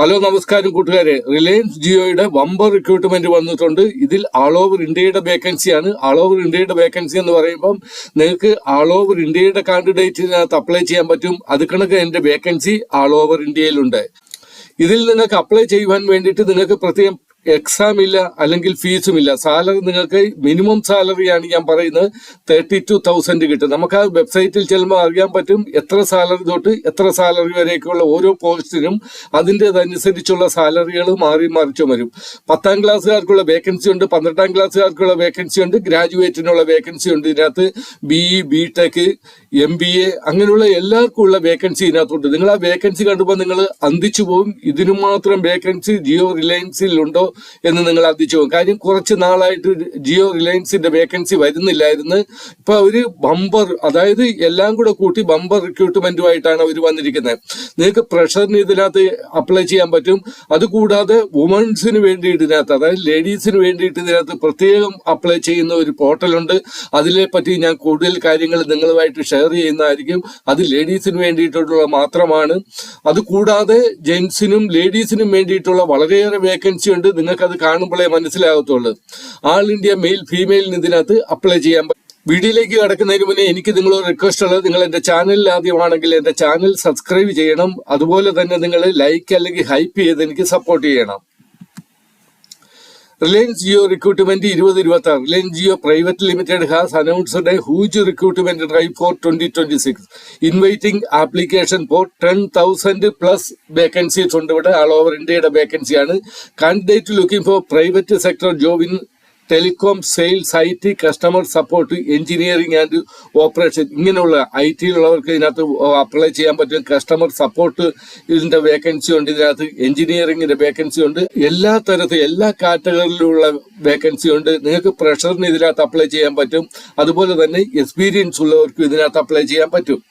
Hello നമസ്കാരം കൂട്ടുകാരെ. Reliance ജിയോയുടെ വമ്പർ recruitment വന്നിട്ടുണ്ട്. ഇതിൽ ആൾ ഓവർ ഇന്ത്യയുടെ വേക്കൻസിയാണ്. ആൾ ഓവർ ഇന്ത്യയുടെ വേക്കൻസി എന്ന് പറയുമ്പം നിങ്ങൾക്ക് ആൾ ഓവർ ഇന്ത്യയുടെ കാൻഡിഡേറ്റിനകത്ത് അപ്ലൈ ചെയ്യാൻ പറ്റും. അത് കണക്ക് എന്റെ വേക്കൻസി ആൾ ഓവർ ഇന്ത്യയിലുണ്ട്. ഇതിൽ നിങ്ങൾക്ക് അപ്ലൈ ചെയ്യുവാൻ വേണ്ടിയിട്ട് നിങ്ങൾക്ക് പ്രത്യേകം എക്സാം ഇല്ല, അല്ലെങ്കിൽ ഫീസും ഇല്ല. സാലറി നിങ്ങൾക്ക് മിനിമം സാലറിയാണ് ഞാൻ പറയുന്നത് 32,000 കിട്ടും. നമുക്ക് ആ വെബ്സൈറ്റിൽ ചെല്ലുമ്പോൾ അറിയാൻ പറ്റും എത്ര സാലറി തൊട്ട് എത്ര സാലറി വരെയൊക്കെയുള്ള ഓരോ പോസ്റ്റിനും അതിൻ്റെതനുസരിച്ചുള്ള സാലറികൾ മാറി മറിച്ചും വരും. 10ാം ക്ലാസ്സുകാർക്കുള്ള വേക്കൻസി ഉണ്ട്, 12ാം ക്ലാസ്സുകാർക്കുള്ള വേക്കൻസി ഉണ്ട്, ഗ്രാജുവേറ്റിനുള്ള വേക്കൻസി ഉണ്ട്. ഇതിനകത്ത് BE, BTech, MBA അങ്ങനെയുള്ള എല്ലാവർക്കും ഉള്ള വേക്കൻസി ഇതിനകത്തുണ്ട്. നിങ്ങൾ ആ വേക്കൻസി കണ്ടുമ്പോൾ നിങ്ങൾ അന്തിച്ചു പോകും. ഇതിനു മാത്രം വേക്കൻസി ജിയോ റിലയൻസിലുണ്ടോ എന്ന് നിങ്ങൾ അന്തിച്ചു പോകും. കാര്യം കുറച്ച് നാളായിട്ട് ജിയോ റിലയൻസിന്റെ വേക്കൻസി വരുന്നില്ലായിരുന്നു. ഇപ്പൊ അവര് ബമ്പർ, അതായത് എല്ലാം കൂടെ കൂട്ടി ബമ്പർ റിക്രൂട്ട്മെന്റുമായിട്ടാണ് അവർ വന്നിരിക്കുന്നത്. നിങ്ങൾക്ക് പ്രഷറിന് ഇതിനകത്ത് അപ്ലൈ ചെയ്യാൻ പറ്റും. അതുകൂടാതെ വുമൺസിന് വേണ്ടിയിട്ട് ഇതിനകത്ത്, അതായത് ലേഡീസിന് വേണ്ടിയിട്ട് ഇതിനകത്ത് പ്രത്യേകം അപ്ലൈ ചെയ്യുന്ന ഒരു പോർട്ടലുണ്ട്. അതിനെ പറ്റി ഞാൻ കൂടുതൽ കാര്യങ്ങൾ നിങ്ങളുമായിട്ട് ഷെയർ ചെയ്യുന്നതായിരിക്കും. അത് ലേഡീസിന് വേണ്ടിയിട്ടുള്ള മാത്രമാണ്. അതുകൂടാതെ ജെന്റ്സിനും ലേഡീസിനും വേണ്ടിയിട്ടുള്ള വളരെയേറെ വേക്കൻസി ഉണ്ട്. നിങ്ങൾക്ക് അത് കാണുമ്പോഴേ മനസ്സിലാകത്തുള്ളൂ. ആൾ ഇന്ത്യ മെയിൽ ഫീമെയിലിന് ഇതിനകത്ത് അപ്ലൈ ചെയ്യാൻ പറ്റും. വീഡിയോയിലേക്ക് കടക്കുന്നതിന് മുന്നേ എനിക്ക് നിങ്ങളോട് റിക്വസ്റ്റ് ഉള്ളത്, നിങ്ങൾ എന്റെ ചാനലിൽ ആദ്യമാണെങ്കിൽ എന്റെ ചാനൽ സബ്സ്ക്രൈബ് ചെയ്യണം. അതുപോലെ തന്നെ നിങ്ങൾ ലൈക്ക് അല്ലെങ്കിൽ ഹൈപ്പ് ചെയ്ത് എനിക്ക് സപ്പോർട്ട് ചെയ്യണം. Reliance Jio recruitment 2026. Reliance Jio Private Limited has announced a huge recruitment drive for 2026, inviting application for 10,000 plus vacancies ഉണ്ട്. ഇവിടെ all over ഇന്ത്യയുടെ വേക്കൻസിയാണ്. Candidate looking for private sector job in telecom, sales, IT, customer support, engineering and operation, ഇങ്ങനെയുള്ള IT-യിലുള്ളവർക്ക് ഇതിനകത്ത് apply ചെയ്യാൻ പറ്റും. Customer support ഇതിന്റെ vacancy ഉണ്ട്. ഇതിനകത്ത് എഞ്ചിനീയറിംഗിന്റെ വേക്കൻസി ഉണ്ട്. എല്ലാ തരത്തിൽ എല്ലാ കാറ്റഗറിയിലുള്ള വേക്കൻസി ഉണ്ട്. നിങ്ങൾക്ക് പ്രഷറിന് ഇതിനകത്ത് അപ്ലൈ ചെയ്യാൻ പറ്റും. അതുപോലെ തന്നെ എക്സ്പീരിയൻസ് ഉള്ളവർക്ക് ഇതിനകത്ത് അപ്ലൈ ചെയ്യാൻ പറ്റും.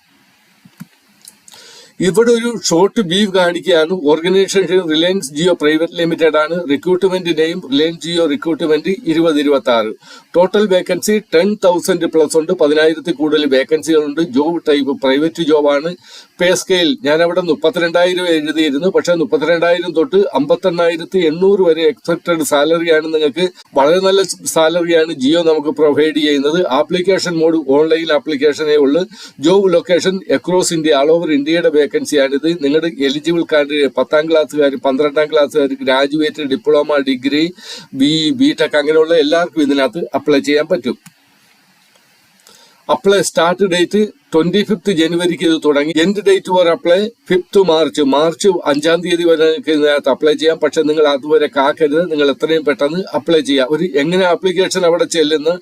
ഇവിടെ ഒരു ഷോർട്ട് വ്യൂ കാണിക്കുകയാണ്. Organisation Reliance Jio private limited ആണ്. Recruitment name Reliance Jio recruitment 2026. Total vacancy 10,000 plus ഉണ്ട്. 10,000 കൂടുതൽ വേക്കൻസികളുണ്ട്. ജോബ് ടൈപ്പ് പ്രൈവറ്റ് ജോബാണ്. പേ സ്കെയിൽ ഞാൻ അവിടെ 32,000 എഴുതിയിരുന്നു. പക്ഷെ 32,000 തൊട്ട് 58,800 വരെ എക്സ്പെക്ടഡ് സാലറിയാണ്. നിങ്ങൾക്ക് വളരെ നല്ല സാലറിയാണ് ജിയോ നമുക്ക് പ്രൊവൈഡ് ചെയ്യുന്നത്. ആപ്ലിക്കേഷൻ മോഡ് ഓൺലൈൻ ആപ്ലിക്കേഷനേ ഉള്ളൂ. Job location across India, all over ഇന്ത്യയുടെ വേക്കൻസിയാണിത്. നിങ്ങളുടെ എലിജിബിൾ കാൻഡിഡേറ്റ് 10ാം ക്ലാസ്സുകാർ, 12ാം ക്ലാസ്സുകാർ, graduate, diploma, degree, BE, BTech അങ്ങനെയുള്ള എല്ലാവർക്കും ഇതിനകത്ത് അപ്ലൈ ചെയ്യാൻ പറ്റും. അപ്ലൈ സ്റ്റാർട്ട് ഡേറ്റ് 25th ജനുവരിക്ക് ഇത് തുടങ്ങി. End date for apply 5th March 5ാം തീയതി വരെ ഇതിനകത്ത് അപ്ലൈ ചെയ്യാം. പക്ഷെ നിങ്ങൾ അതുവരെ കാക്കരുത്. നിങ്ങൾ എത്രയും പെട്ടെന്ന് അപ്ലൈ ചെയ്യാം. ഒരു എങ്ങനെ ആപ്ലിക്കേഷൻ അവിടെ ചെല്ലുന്നു,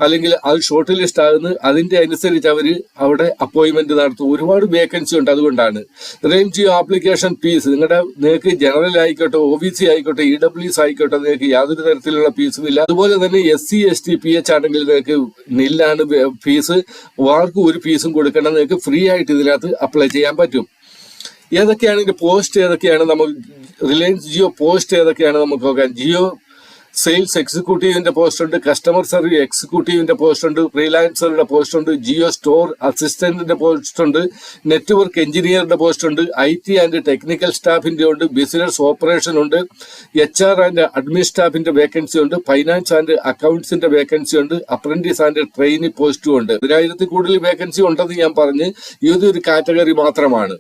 അല്ലെങ്കിൽ അത് ഷോർട്ട് ലിസ്റ്റ് ആകുന്നു, അതിന്റെ അനുസരിച്ച് അവർ അവിടെ അപ്പോയിന്റ്മെന്റ് നടത്തും. ഒരുപാട് വേക്കൻസി ഉണ്ട്. അതുകൊണ്ടാണ് റിലയൻസ് ജിയോ ആപ്ലിക്കേഷൻ ഫീസ് നിങ്ങൾക്ക് ജനറൽ ആയിക്കോട്ടെ, OBC ആയിക്കോട്ടെ, EWS ആയിക്കോട്ടെ, നിങ്ങൾക്ക് യാതൊരു തരത്തിലുള്ള ഫീസും ഇല്ല. അതുപോലെ തന്നെ SC, ST, PH ആണെങ്കിൽ നിങ്ങൾക്ക് നില്ലാണ് ഫീസ്. ആർക്കും ഒരു ഫീസും കൊടുക്കണം. നിങ്ങൾക്ക് ഫ്രീ ആയിട്ട് ഇതിനകത്ത് അപ്ലൈ ചെയ്യാൻ പറ്റും. ഏതൊക്കെയാണ് ഇതിന്റെ പോസ്റ്റ്, ഏതൊക്കെയാണ് നമുക്ക് റിലയൻസ് ജിയോ പോസ്റ്റ് ഏതൊക്കെയാണ് നമുക്ക് നോക്കാം. ജിയോ സെയിൽസ് എക്സിക്യൂട്ടീവിന്റെ പോസ്റ്റ് ഉണ്ട്, കസ്റ്റമർ സർവീസ് എക്സിക്യൂട്ടീവിന്റെ പോസ്റ്റ് ഉണ്ട്, ഫ്രീലാൻസറുടെ പോസ്റ്റ് ഉണ്ട്, ജിയോ സ്റ്റോർ അസിസ്റ്റന്റിന്റെ പോസ്റ്റ് ഉണ്ട്, നെറ്റ്വർക്ക് എഞ്ചിനീയറിന്റെ പോസ്റ്റ് ഉണ്ട്, IT ആൻഡ് ടെക്നിക്കൽ സ്റ്റാഫിന്റെ ഉണ്ട്, ബിസിനസ് ഓപ്പറേഷൻ ഉണ്ട്, HR ആൻഡ് അഡ്മിൻ സ്റ്റാഫിന്റെ വേക്കൻസി ഉണ്ട്, ഫൈനാൻസ് ആൻഡ് അക്കൗണ്ട്സിന്റെ വേക്കൻസി ഉണ്ട്, അപ്രന്റീസ് ആൻഡ് ട്രെയിനി പോസ്റ്റും ഉണ്ട്. 1000 കൂടുതൽ വേക്കൻസി ഉണ്ടെന്ന് ഞാൻ പറഞ്ഞ് ഇതൊരു കാറ്റഗറി മാത്രമാണ്.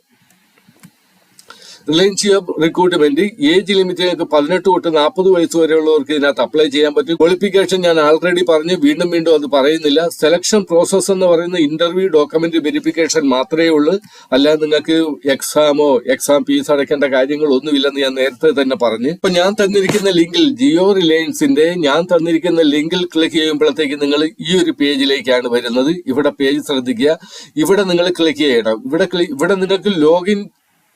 Reliance Jio recruitment age limit 18 തൊട്ട് 40 വയസ്സ് വരെയുള്ളവർക്ക് ഇതിനകത്ത് അപ്ലൈ ചെയ്യാൻ പറ്റും. ക്വാളിഫിക്കേഷൻ ഞാൻ ആൾറെഡി പറഞ്ഞ് വീണ്ടും അത് പറയുന്നില്ല. സെലക്ഷൻ പ്രോസസ് എന്ന് പറയുന്ന ഇന്റർവ്യൂ, ഡോക്യുമെന്റ് വെരിഫിക്കേഷൻ മാത്രമേ ഉള്ളൂ. അല്ലാതെ നിങ്ങൾക്ക് എക്സാം ഫീസ് അടയ്ക്കേണ്ട കാര്യങ്ങളൊന്നുമില്ലെന്ന് ഞാൻ നേരത്തെ തന്നെ പറഞ്ഞു. ഇപ്പൊ ഞാൻ തന്നിരിക്കുന്ന ലിങ്കിൽ, ജിയോ റിലയൻസിന്റെ ഞാൻ തന്നിരിക്കുന്ന ലിങ്കിൽ ക്ലിക്ക് ചെയ്യുമ്പോഴത്തേക്ക് നിങ്ങൾ ഈ ഒരു പേജിലേക്കാണ് വരുന്നത്. ഇവിടെ പേജ് ശ്രദ്ധിക്കുക. ഇവിടെ നിങ്ങൾ ക്ലിക്ക് ചെയ്യണം. ഇവിടെ നിങ്ങൾക്ക് ലോഗിൻ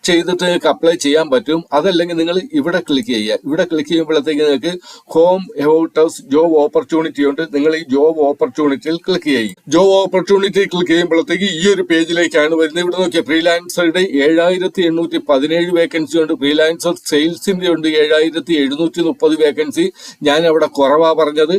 ചെയ്തിട്ട് നിങ്ങൾക്ക് അപ്ലൈ ചെയ്യാൻ പറ്റും. അതല്ലെങ്കിൽ നിങ്ങൾ ഇവിടെ ക്ലിക്ക് ചെയ്യുക. ഇവിടെ ക്ലിക്ക് ചെയ്യുമ്പോഴത്തേക്ക് നിങ്ങൾക്ക് home, about us, job opportunity ഉണ്ട്. നിങ്ങൾ ഈ ജോബ് ഓപ്പർച്യൂണിറ്റിയിൽ ക്ലിക്ക് ചെയ്യും. ജോബ് ഓപ്പർച്യൂണിറ്റി ക്ലിക്ക് ചെയ്യുമ്പോഴത്തേക്ക് ഈ ഒരു പേജിലേക്കാണ് വരുന്നത്. ഇവിടെ നോക്കിയാൽ ഫ്രീലാൻസറുടെ 7,817 വേക്കൻസി ഉണ്ട്. ഫ്രീലാൻസർ സെയിൽസിന്റെ ഉണ്ട് 7,730 വേക്കൻസി. ഞാൻ അവിടെ കുറവാ പറഞ്ഞത്.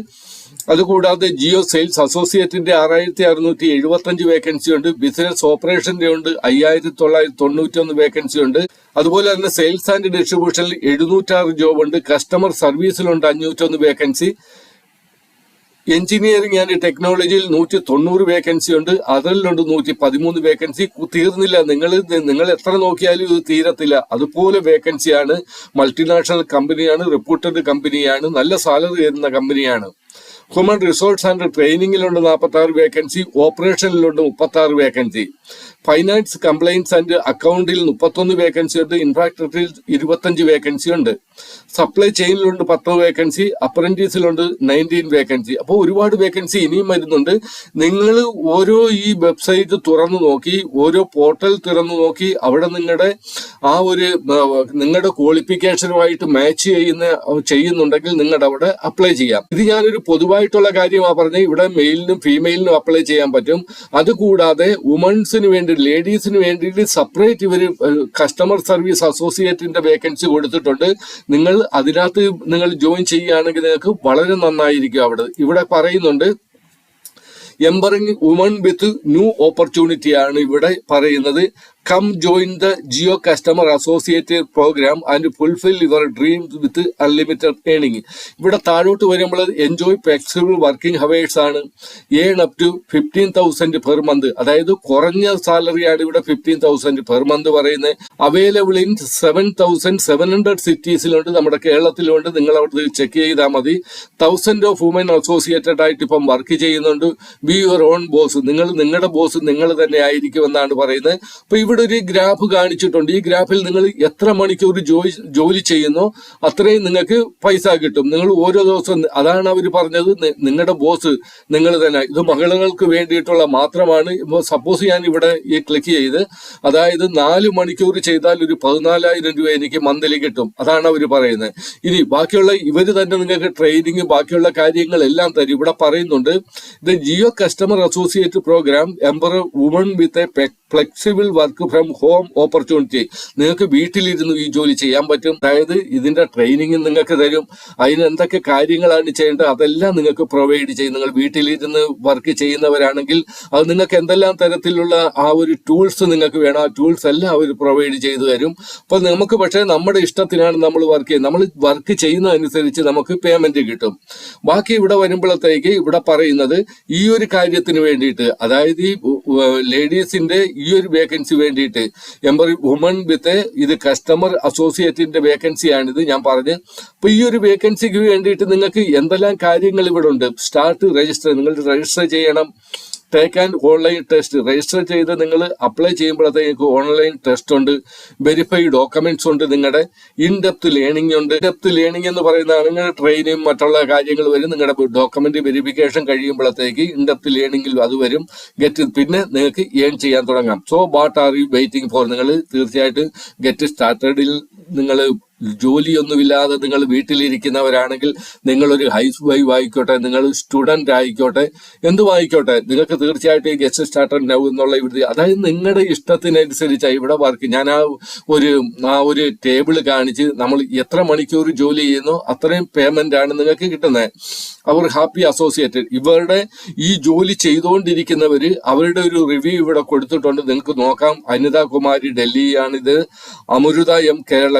അതുകൂടാതെ ജിയോ സെയിൽസ് അസോസിയേറ്റിന്റെ 6675 വേക്കൻസി ഉണ്ട്. ബിസിനസ് ഓപ്പറേഷന്റെ ഉണ്ട് 5991 വേക്കൻസി ഉണ്ട്. അതുപോലെ തന്നെ സെയിൽസ് ആൻഡ് ഡിസ്ട്രിബ്യൂഷനിൽ 706 ജോബ് ഉണ്ട്. കസ്റ്റമർ സർവീസിലുണ്ട് 501 വേക്കൻസി. എഞ്ചിനീയറിംഗ് ആൻഡ് ടെക്നോളജിയിൽ 190 വേക്കൻസി ഉണ്ട്. അതിലുണ്ട് 113 വേക്കൻസി. തീർന്നില്ല, നിങ്ങൾ എത്ര നോക്കിയാലും ഇത് തീരത്തില്ല. അതുപോലെ വേക്കൻസിയാണ്. മൾട്ടിനാഷണൽ കമ്പനിയാണ്, റെപ്യൂട്ടഡ് കമ്പനിയാണ്, നല്ല സാലറി തരുന്ന കമ്പനിയാണ്. ഹ്യൂമൻ റിസോഴ്സ് ആൻഡ് ട്രെയിനിങ്ങിലുണ്ട് 46 വേക്കൻസി. ഓപ്പറേഷനിലുണ്ട് 36 വേക്കൻസി. ഫൈനാൻസ് കംപ്ലൈൻസ് ആൻഡ് അക്കൗണ്ടിൽ 31 വേക്കൻസി ഉണ്ട്. ഇൻഫ്രാസ്ട്രക്ചറിൽ 25 വേക്കൻസി ഉണ്ട്. സപ്ലൈ ചെയിനിലുണ്ട് 10 വേക്കൻസി. അപ്രന്റീസിലുണ്ട് 19 വേക്കൻസി. അപ്പോൾ ഒരുപാട് വേക്കൻസി ഇനിയും വരുന്നുണ്ട്. നിങ്ങൾ ഓരോ ഈ വെബ്സൈറ്റ് തുറന്നു നോക്കി, ഓരോ പോർട്ടൽ തുറന്നു നോക്കി, അവിടെ നിങ്ങളുടെ ക്വാളിഫിക്കേഷനുമായിട്ട് മാച്ച് ചെയ്യുന്നുണ്ടെങ്കിൽ നിങ്ങളുടെ അവിടെ അപ്ലൈ ചെയ്യാം. ഇത് ഞാനൊരു പൊതുവായിട്ടുള്ള കാര്യമാണ് പറഞ്ഞത്. ഇവിടെ മെയിലിനും ഫീമെയിലിനും അപ്ലൈ ചെയ്യാൻ പറ്റും. അതുകൂടാതെ വുമൺസിന് വേണ്ടി, ലേഡീസിന് വേണ്ടിയിട്ട് സെപ്പറേറ്റ് ഇവർ കസ്റ്റമർ സർവീസ് അസോസിയേറ്റിന്റെ വേക്കൻസി കൊടുത്തിട്ടുണ്ട്. നിങ്ങൾ അതിനകത്ത് ജോയിൻ ചെയ്യുകയാണെങ്കിൽ നിങ്ങൾക്ക് വളരെ നന്നായിരിക്കും. ഇവിടെ പറയുന്നുണ്ട് empowering women with new opportunity ആണ് ഇവിടെ പറയുന്നത്. Come join the Jio customer associate programme and fulfil your dreams with unlimited earning. ഇവിടെ താഴോട്ട് വരുമ്പോൾ എൻജോയ് ഫ്ലെക്സിബിൾ വർക്കിംഗ് ഹവേഴ്സ് ആണ്. Earn up to 15,000 per month. അതായത് കുറഞ്ഞ സാലറിയാണ് ഇവിടെ 15,000 പെർ മന്ത് പറയുന്നത്. അവൈലബിൾ ഇൻ 7,700 സിറ്റീസിലുണ്ട്. നമ്മുടെ കേരളത്തിലുണ്ട്. നിങ്ങൾ അവിടെ ചെക്ക് ചെയ്താൽ മതി. 1000 ഓഫ് വുമൻ അസോസിയേറ്റഡ് ആയിട്ട് ഇപ്പം വർക്ക് ചെയ്യുന്നുണ്ട്. Be your own boss. നിങ്ങളുടെ ബോസ് നിങ്ങൾ തന്നെ ആയിരിക്കും എന്നാണ് പറയുന്നത്. അപ്പൊ ഇവിടെ ഒരു ഗ്രാഫ് കാണിച്ചിട്ടുണ്ട്. ഈ ഗ്രാഫിൽ നിങ്ങൾ എത്ര മണിക്കൂർ ജോലി ചെയ്യുന്നോ അത്രയും നിങ്ങൾക്ക് പൈസ കിട്ടും. നിങ്ങൾ ഓരോ ദിവസവും, അതാണ് അവർ പറഞ്ഞത്, നിങ്ങളുടെ ബോസ് നിങ്ങൾ തന്നെ. ഇത് മഹിളകൾക്ക് വേണ്ടിയിട്ടുള്ള മാത്രമാണ്. സപ്പോസ് ഞാൻ ഇവിടെ ഈ ക്ലിക്ക് ചെയ്ത്, അതായത് 4 മണിക്കൂർ ചെയ്താൽ ഒരു 14,000 രൂപ എനിക്ക് മന്ത്ലി കിട്ടും. അതാണ് അവർ പറയുന്നത്. ഇനി ബാക്കിയുള്ള ഇവർ തന്നെ നിങ്ങൾക്ക് ട്രെയിനിങ് ബാക്കിയുള്ള കാര്യങ്ങളെല്ലാം തരും. ഇവിടെ പറയുന്നുണ്ട് ഇത് Jio customer associate programme empower women with a flexible work from home opportunity. നിങ്ങൾക്ക് വീട്ടിലിരുന്ന് ഈ ജോലി ചെയ്യാൻ പറ്റും. അതായത് ഇതിന്റെ ട്രെയിനിങ് നിങ്ങൾക്ക് തരും. അതിന് എന്തൊക്കെ കാര്യങ്ങളാണ് ചെയ്യേണ്ടത് അതെല്ലാം നിങ്ങൾക്ക് പ്രൊവൈഡ് ചെയ്യും. നിങ്ങൾ വീട്ടിലിരുന്ന് വർക്ക് ചെയ്യുന്നവരാണെങ്കിൽ അത് നിങ്ങൾക്ക് എന്തെല്ലാം തരത്തിലുള്ള ആ ഒരു ടൂൾസ് നിങ്ങൾക്ക് വേണം, ആ ടൂൾസ് എല്ലാം അവർ പ്രൊവൈഡ് ചെയ്തു തരും. അപ്പൊ നമുക്ക് പക്ഷേ നമ്മുടെ ഇഷ്ടത്തിനാണ് നമ്മൾ വർക്ക് ചെയ്യുന്നത്. നമ്മൾ വർക്ക് ചെയ്യുന്നതനുസരിച്ച് നമുക്ക് പേയ്മെന്റ് കിട്ടും. ബാക്കി ഇവിടെ വരുമ്പോഴത്തേക്ക് ഇവിടെ പറയുന്നത് ഈ ഒരു കാര്യത്തിന് വേണ്ടിയിട്ട്, അതായത് ഈ ലേഡീസിന്റെ ഈ ഒരു വേക്കൻസി വേണ്ടിയിട്ട് വുമൺ വിത്ത് ഇത് കസ്റ്റമർ അസോസിയേറ്റിന്റെ വേക്കൻസിയാണിത് ഞാൻ പറഞ്ഞ്. അപ്പൊ ഈ ഒരു വേക്കൻസിക്ക് വേണ്ടിയിട്ട് നിങ്ങൾക്ക് എന്തെല്ലാം കാര്യങ്ങൾ ഇവിടെ ഉണ്ട്. സ്റ്റാർട്ട് രജിസ്റ്റർ, നിങ്ങൾ രജിസ്റ്റർ ചെയ്യണം. Take and online test, register ചെയ്ത് നിങ്ങൾ അപ്ലൈ ചെയ്യുമ്പോഴത്തേക്ക് ഓൺലൈൻ ടെസ്റ്റ് ഉണ്ട്. വെരിഫൈ ഡോക്യുമെന്റ്സ് ഉണ്ട്. നിങ്ങളുടെ ഇൻഡെപ്ത് ലേണിംഗ് ഉണ്ട്. ഇൻഡെപ്ത് ലേണിംഗ് എന്ന് പറയുന്നതാണ് നിങ്ങളുടെ ട്രെയിനിങ് മറ്റുള്ള കാര്യങ്ങൾ വരും. നിങ്ങളുടെ ഡോക്യുമെന്റ് വെരിഫിക്കേഷൻ കഴിയുമ്പോഴത്തേക്ക് ഇൻഡെപ്ത് ലേണിംഗിൽ അത് വരും. പിന്നെ നിങ്ങൾക്ക് ഏൺ ചെയ്യാൻ തുടങ്ങാം. So what are you waiting for? നിങ്ങൾ തീർച്ചയായിട്ടും ഗെറ്റ് സ്റ്റാർട്ടഡിൽ നിങ്ങൾ ജോലിയൊന്നുമില്ലാതെ നിങ്ങൾ വീട്ടിലിരിക്കുന്നവരാണെങ്കിൽ, നിങ്ങളൊരു ഹൗസ് വൈഫ് ആയിക്കോട്ടെ, നിങ്ങൾ സ്റ്റുഡന്റ് ആയിക്കോട്ടെ, എന്തുമായിക്കോട്ടെ, നിങ്ങൾക്ക് തീർച്ചയായിട്ടും ഗെറ്റ് സ്റ്റാർട്ടഡ് നൗ എന്നുള്ള ഇവിടെ, അതായത് നിങ്ങളുടെ ഇഷ്ടത്തിനനുസരിച്ചാണ് ഇവിടെ വർക്ക്. ഞാൻ ആ ഒരു ടേബിൾ കാണിച്ച് നമ്മൾ എത്ര മണിക്കൂർ ജോലി ചെയ്യുന്നോ അത്രയും പേയ്മെന്റ് ആണ് നിങ്ങൾക്ക് കിട്ടുന്നത്. അവർ ഹാപ്പി അസോസിയേറ്റഡ്, ഇവരുടെ ഈ ജോലി ചെയ്തുകൊണ്ടിരിക്കുന്നവര് അവരുടെ ഒരു റിവ്യൂ ഇവിടെ കൊടുത്തിട്ടുണ്ട്. നിങ്ങൾക്ക് നോക്കാം. അനിത കുമാരി ഡൽഹിയാണിത്. അമൃത എം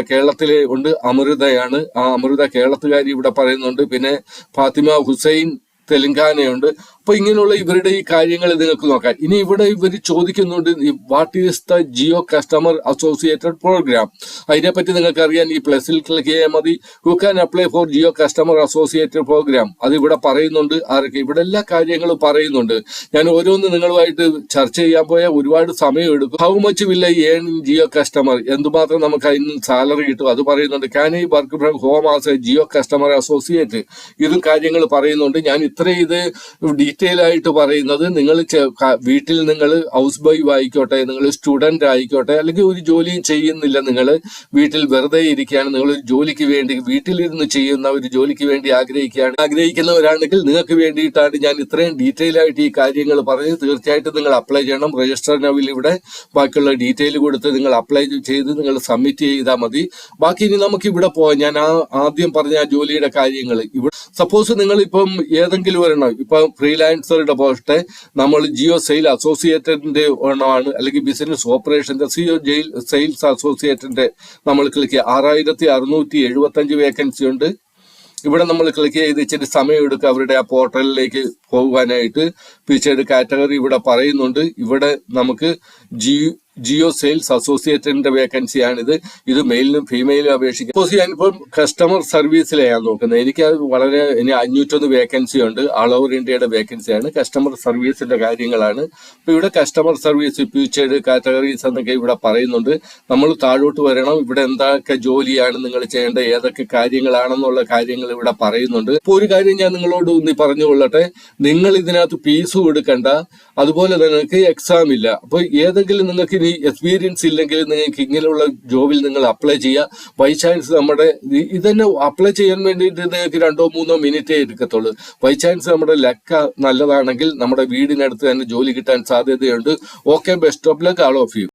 കേരളത്തിലെ ഉണ്ട്. അമൃതയാണ്. ആ അമൃത കേരളത്തുകാരി ഇവിടെ പറയുന്നുണ്ട്. പിന്നെ ഫാത്തിമ ഹുസൈൻ തെലങ്കാനയുണ്ട്. അപ്പൊ ഇങ്ങനെയുള്ള ഇവരുടെ ഈ കാര്യങ്ങൾ നിങ്ങൾക്ക് നോക്കാം. ഇനി ഇവിടെ ഇവർ ചോദിക്കുന്നുണ്ട് what is the Jio customer associated programme. അതിനെപ്പറ്റി നിങ്ങൾക്ക് അറിയാൻ ഈ പ്ലസിൽ ക്ലിക്ക് ചെയ്യാൻ മതി. Who can apply for Jio customer associated programme. അത് ഇവിടെ പറയുന്നുണ്ട്. ആരൊക്കെ ഇവിടെ എല്ലാ കാര്യങ്ങളും പറയുന്നുണ്ട്. ഞാൻ ഓരോന്ന് നിങ്ങളുമായിട്ട് ചർച്ച ചെയ്യാൻ പോയാൽ ഒരുപാട് സമയം എടുക്കും. How much will I earn in Jio customer, എന്തുമാത്രം നമുക്ക് അതിന് സാലറി കിട്ടും അത് പറയുന്നുണ്ട്. Can I work from home as a Jio customer associate, ഇതും കാര്യങ്ങൾ പറയുന്നുണ്ട്. ഞാൻ ഇത്രയും ഇത് ഡീറ്റെയിൽ ആയിട്ട് പറയുന്നത്, നിങ്ങൾ വീട്ടിൽ നിങ്ങൾ ഹൗസ് വൈഫ് ആയിക്കോട്ടെ, നിങ്ങൾ സ്റ്റുഡന്റ് ആയിക്കോട്ടെ, അല്ലെങ്കിൽ ഒരു ജോലിയും ചെയ്യുന്നില്ല, നിങ്ങൾ വീട്ടിൽ വെറുതെ ഇരിക്കുകയാണ്, നിങ്ങൾ ഒരു ജോലിക്ക് വേണ്ടി വീട്ടിലിരുന്ന് ചെയ്യുന്ന ഒരു ജോലിക്ക് വേണ്ടി ആഗ്രഹിക്കുന്നവരാണെങ്കിൽ നിങ്ങൾക്ക് വേണ്ടിയിട്ടാണ് ഞാൻ ഇത്രയും ഡീറ്റെയിൽ ആയിട്ട് ഈ കാര്യങ്ങൾ പറഞ്ഞ്. തീർച്ചയായിട്ടും നിങ്ങൾ അപ്ലൈ ചെയ്യണം. രജിസ്റ്റർ നൗവിൽ ഇവിടെ ബാക്കിയുള്ള ഡീറ്റെയിൽ കൊടുത്ത് നിങ്ങൾ അപ്ലൈ ചെയ്ത് നിങ്ങൾ സബ്മിറ്റ് ചെയ്താൽ മതി. ബാക്കി ഇനി നമുക്ക് ഇവിടെ പോവാം. ഞാൻ ആദ്യം പറഞ്ഞ ആ ജോലിയുടെ കാര്യങ്ങൾ ഇവിടെ സപ്പോസ് നിങ്ങൾ ഇപ്പം ഏതെങ്കിലും ഏതെങ്കിലും ഒരെണ്ണം ഇപ്പൊ ഫ്രീലാൻസറുടെ പോസ്റ്റ് നമ്മൾ ജിയോ സെയിൽ അസോസിയേറ്റഡിന്റെ ഒരെണ്ണമാണ്, അല്ലെങ്കിൽ ബിസിനസ് ഓപ്പറേഷന്റെ ജിയോ സെയിൽസ് അസോസിയേറ്റഡിന്റെ നമ്മൾ ക്ലിക്ക് ചെയ്യുക. 6675 വേക്കൻസി ഉണ്ട്. ഇവിടെ നമ്മൾ ക്ലിക്ക് ചെയ്ത് ഇച്ചിരി സമയം എടുക്കുക അവരുടെ ആ പോർട്ടലിലേക്ക് പോകുവാനായിട്ട്. പിന്നീട് കാറ്റഗറി ഇവിടെ പറയുന്നുണ്ട്. ഇവിടെ നമുക്ക് ജിയോ സെയിൽസ് അസോസിയേറ്റഡിന്റെ വേക്കൻസിയാണിത്. ഇത് മെയിലിനും ഫീമെയിലും അപേക്ഷിക്കാം. സപ്പോസ് ഞാനിപ്പം കസ്റ്റമർ സർവീസിലെയാണ് നോക്കുന്നത്. എനിക്ക് വളരെ 501 വേക്കൻസി ഉണ്ട്. ആൾ ഓവർ ഇന്ത്യയുടെ വേക്കൻസിയാണ്. കസ്റ്റമർ സർവീസിന്റെ കാര്യങ്ങളാണ്. അപ്പൊ ഇവിടെ കസ്റ്റമർ സർവീസ് ഫ്യൂച്ചേർഡ് കാറ്റഗറീസ് എന്നൊക്കെ ഇവിടെ പറയുന്നുണ്ട്. നമ്മൾ താഴോട്ട് വരണം. ഇവിടെ എന്തൊക്കെ ജോലിയാണ് നിങ്ങൾ ചെയ്യേണ്ടത്, ഏതൊക്കെ കാര്യങ്ങളാണെന്നുള്ള കാര്യങ്ങൾ ഇവിടെ പറയുന്നുണ്ട്. ഇപ്പൊ ഒരു കാര്യം ഞാൻ നിങ്ങളോട് പറഞ്ഞുകൊള്ളട്ടെ, നിങ്ങൾ ഇതിനകത്ത് ഫീസ് കൊടുക്കണ്ട, അതുപോലെ നിങ്ങൾക്ക് എക്സാം ഇല്ല. അപ്പൊ ഏതെങ്കിലും നിങ്ങൾക്ക് ഇനി എക്സ്പീരിയൻസ് ഇല്ലെങ്കിൽ നിങ്ങൾക്ക് ഇങ്ങനെയുള്ള ജോബിൽ നിങ്ങൾ അപ്ലൈ ചെയ്യുക. ബൈ ചാൻസ് നമ്മുടെ ഇതന്നെ അപ്ലൈ ചെയ്യാൻ വേണ്ടിയിട്ട് നിങ്ങൾക്ക് 2-3 മിനിറ്റേ എടുക്കത്തുള്ളൂ. ബൈ ചാൻസ് നമ്മുടെ ലക്ക് നല്ലതാണെങ്കിൽ നമ്മുടെ വീടിനടുത്ത് തന്നെ ജോലി കിട്ടാൻ സാധ്യതയുണ്ട്. Okay, best of luck, all of U.